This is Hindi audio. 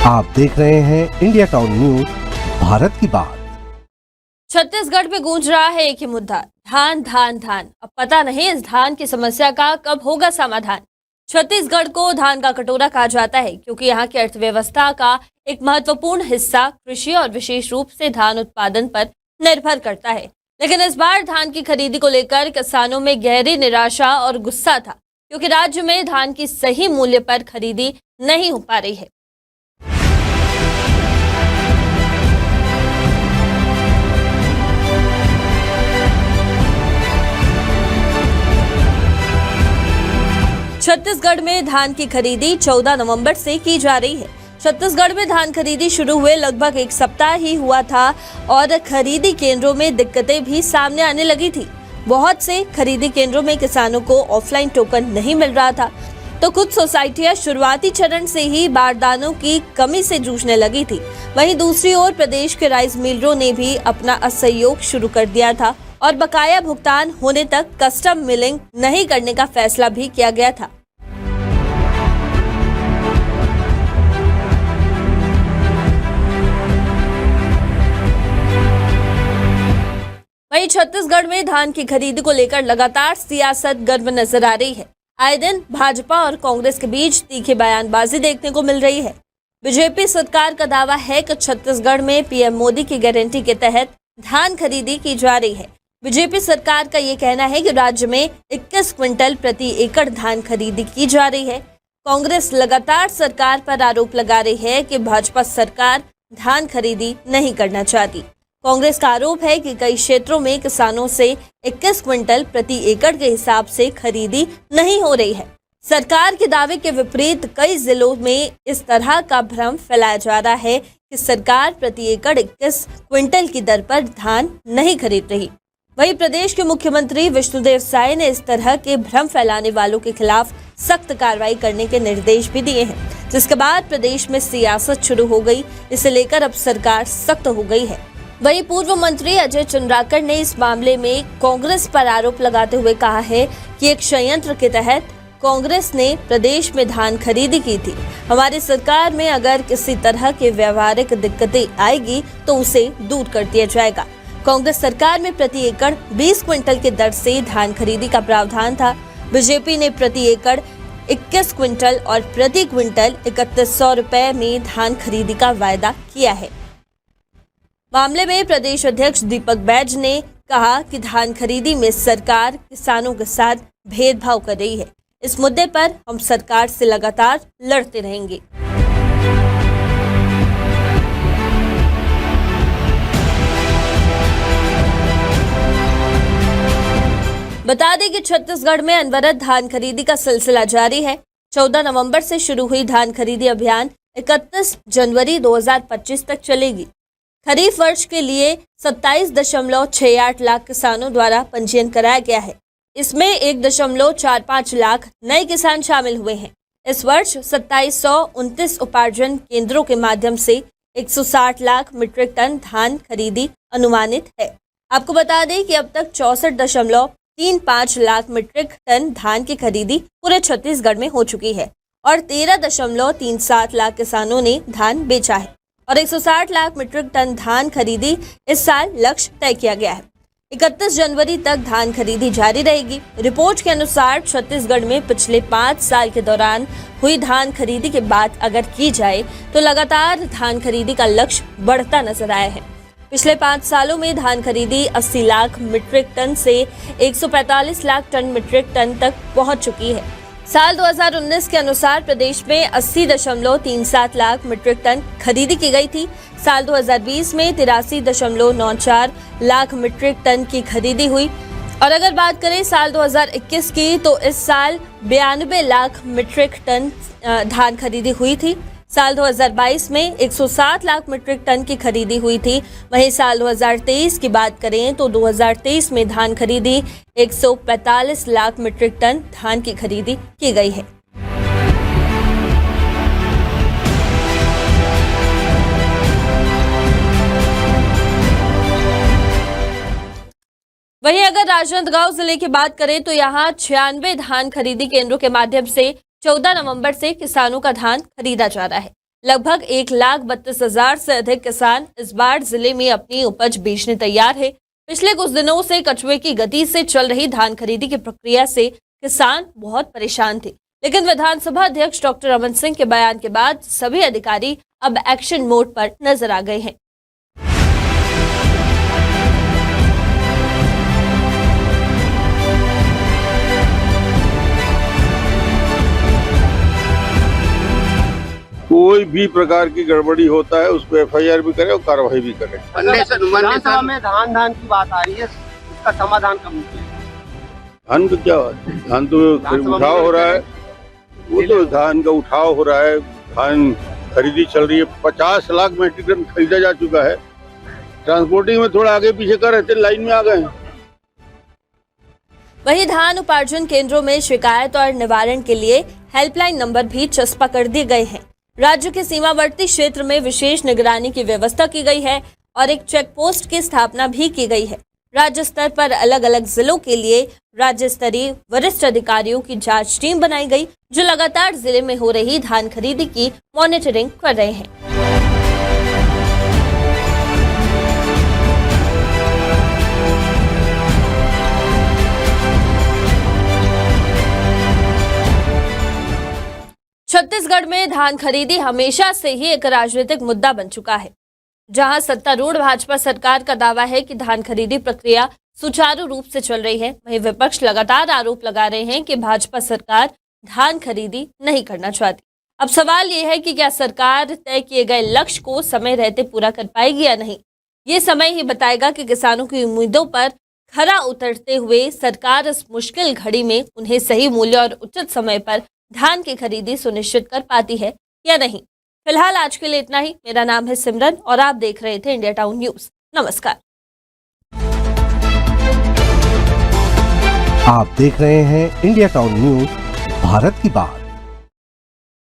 आप देख रहे हैं इंडिया टाउन न्यूज, भारत की बात। छत्तीसगढ़ में गूंज रहा है एक ही मुद्दा, धान धान धान। अब पता नहीं इस धान की समस्या का कब होगा समाधान। छत्तीसगढ़ को धान का कटोरा कहा जाता है क्योंकि यहाँ की अर्थव्यवस्था का एक महत्वपूर्ण हिस्सा कृषि और विशेष रूप से धान उत्पादन पर निर्भर करता है। लेकिन इस बार धान की खरीदी को लेकर किसानों में गहरी निराशा और गुस्सा था क्योंकि राज्य में धान की सही मूल्य पर खरीदी नहीं हो पा रही है। छत्तीसगढ़ में धान की खरीदी 14 नवंबर से की जा रही है। छत्तीसगढ़ में धान खरीदी शुरू हुए लगभग एक सप्ताह ही हुआ था और खरीदी केंद्रों में दिक्कतें भी सामने आने लगी थी। बहुत से खरीदी केंद्रों में किसानों को ऑफलाइन टोकन नहीं मिल रहा था, तो कुछ सोसाइटियां शुरुआती चरण से ही बारदानों की कमी से जूझने लगी थी। वहीं दूसरी ओर प्रदेश के राइस मिलरों ने भी अपना असहयोग शुरू कर दिया था और बकाया भुगतान होने तक कस्टम मिलिंग नहीं करने का फैसला भी किया गया था। वहीं छत्तीसगढ़ में धान की खरीदी को लेकर लगातार सियासत गर्म नजर आ रही है। आए दिन भाजपा और कांग्रेस के बीच तीखी बयानबाजी देखने को मिल रही है। बीजेपी सरकार का दावा है कि छत्तीसगढ़ में पीएम मोदी की गारंटी के तहत धान खरीदी की जा रही है। बीजेपी सरकार का ये कहना है कि राज्य में 21 क्विंटल प्रति एकड़ धान खरीदी की जा रही है। कांग्रेस लगातार सरकार पर आरोप लगा रही है कि भाजपा सरकार धान खरीदी नहीं करना चाहती। कांग्रेस का आरोप है कि कई क्षेत्रों में किसानों से 21 क्विंटल प्रति एकड़ के हिसाब से खरीदी नहीं हो रही है। सरकार के दावे के विपरीत कई जिलों में इस तरह का भ्रम फैलाया जा रहा है कि सरकार प्रति एकड़ 21 क्विंटल की दर पर धान नहीं खरीद रही। वहीं प्रदेश के मुख्यमंत्री विष्णुदेव साय ने इस तरह के भ्रम फैलाने वालों के खिलाफ सख्त कार्रवाई करने के निर्देश भी दिए हैं, जिसके बाद प्रदेश में सियासत शुरू हो गई। इसे लेकर अब सरकार सख्त हो गई है। वहीं पूर्व मंत्री अजय चंद्राकर ने इस मामले में कांग्रेस पर आरोप लगाते हुए कहा है कि एक षड्यंत्र के तहत कांग्रेस ने प्रदेश में धान खरीदी की थी। हमारी सरकार में अगर किसी तरह की व्यवहारिक दिक्कतें आएगी तो उसे दूर कर दिया जाएगा। कांग्रेस सरकार में प्रति एकड़ 20 क्विंटल की दर से धान खरीदी का प्रावधान था। बीजेपी ने प्रति एकड़ 21 क्विंटल और प्रति क्विंटल 3100 रुपए में धान खरीदी का वायदा किया है। मामले में प्रदेश अध्यक्ष दीपक बैज ने कहा कि धान खरीदी में सरकार किसानों के साथ भेदभाव कर रही है। इस मुद्दे पर हम सरकार से लगातार लड़ते रहेंगे। बता दें कि छत्तीसगढ़ में अनवरत धान खरीदी का सिलसिला जारी है। 14 नवंबर से शुरू हुई धान खरीदी अभियान 31 जनवरी 2025 तक चलेगी। खरीफ वर्ष के लिए 27.68 लाख किसानों द्वारा पंजीयन कराया गया है। इसमें 1.45 लाख नए किसान शामिल हुए हैं। इस वर्ष 2729 उपार्जन केंद्रों के माध्यम से 160 लाख मीट्रिक टन धान खरीदी अनुमानित है। आपको बता दें कि अब तक 64.35 लाख मीट्रिक टन धान की खरीदी पूरे छत्तीसगढ़ में हो चुकी है और 13.37 लाख किसानों ने धान बेचा है और 160 लाख मीट्रिक टन धान खरीदी इस साल लक्ष्य तय किया गया है। 31 जनवरी तक धान खरीदी जारी रहेगी। रिपोर्ट के अनुसार छत्तीसगढ़ में पिछले 5 साल के दौरान हुई धान खरीदी के बाद अगर की जाए तो लगातार धान खरीदी का लक्ष्य बढ़ता नजर आया है। पिछले 5 सालों में धान खरीदी 80 लाख मीट्रिक टन से 145 लाख टन मीट्रिक टन तक पहुंच चुकी है। साल 2019 के अनुसार प्रदेश में 80.37 लाख मीट्रिक टन खरीदी की गई थी। साल 2020 में 83.94 लाख मीट्रिक टन की खरीदी हुई और अगर बात करें साल 2021 की तो इस साल 92 लाख मीट्रिक टन धान खरीदी हुई थी। साल 2022 में 107 लाख मीट्रिक टन की खरीदी हुई थी। वहीं साल 2023 की बात करें तो 2023 में धान खरीदी 145 लाख मीट्रिक टन धान की खरीदी की गई है। वहीं अगर राजनांदगांव जिले की बात करें तो यहाँ 96 धान खरीदी केंद्रों के माध्यम से 14 नवंबर से किसानों का धान खरीदा जा रहा है। लगभग 1,32,000 से अधिक किसान इस बार जिले में अपनी उपज बेचने तैयार है। पिछले कुछ दिनों से कछुए की गति से चल रही धान खरीदी की प्रक्रिया से किसान बहुत परेशान थे, लेकिन विधानसभा अध्यक्ष डॉक्टर रमन सिंह के बयान के बाद सभी अधिकारी अब एक्शन मोड पर नजर आ गए हैं। कोई भी प्रकार की गड़बड़ी होता है उस पर एफआईआर भी करे और कार्रवाई भी करे। विधानसभा में धान की बात आ रही है, इसका समाधान कब निकलेगा? धान का क्या धान तो उठाव हो रहा है, वो तो धान का उठाव हो रहा है, धान खरीदी चल रही है। 50 लाख मेट्रिक टन खरीदा जा चुका है। ट्रांसपोर्टिंग में थोड़ा आगे पीछे कर रहे थे, लाइन में आ गए। वहीं धान उपार्जन केंद्रों में शिकायत और निवारण के लिए हेल्पलाइन नंबर भी चस्पा कर दिए गए हैं। राज्य के सीमावर्ती क्षेत्र में विशेष निगरानी की व्यवस्था की गई है और एक चेक पोस्ट की स्थापना भी की गई है। राज्य स्तर पर अलग अलग जिलों के लिए राज्य स्तरीय वरिष्ठ अधिकारियों की जांच टीम बनाई गई, जो लगातार जिले में हो रही धान खरीदी की मॉनिटरिंग कर रहे हैं। छत्तीसगढ़ में धान खरीदी हमेशा से ही एक राजनीतिक मुद्दा बन चुका है, जहां सत्तारूढ़ भाजपा सरकार का दावा है कि धान खरीदी प्रक्रिया सुचारू रूप से चल रही है। वहीं विपक्ष लगातार आरोप लगा रहे हैं कि भाजपा सरकार धान खरीदी नहीं करना चाहती। अब सवाल ये है कि क्या सरकार तय किए गए लक्ष्य को समय रहते पूरा कर पाएगी या नहीं। ये समय ही बताएगा कि किसानों की उम्मीदों पर खरा उतरते हुए सरकार इस मुश्किल घड़ी में उन्हें सही मूल्य और उचित समय पर धान की खरीदी सुनिश्चित कर पाती है या नहीं। फिलहाल आज के लिए इतना ही। मेरा नाम है सिमरन और आप देख रहे थे इंडिया टाउन न्यूज। नमस्कार। आप देख रहे हैं इंडिया टाउन न्यूज, भारत की बात।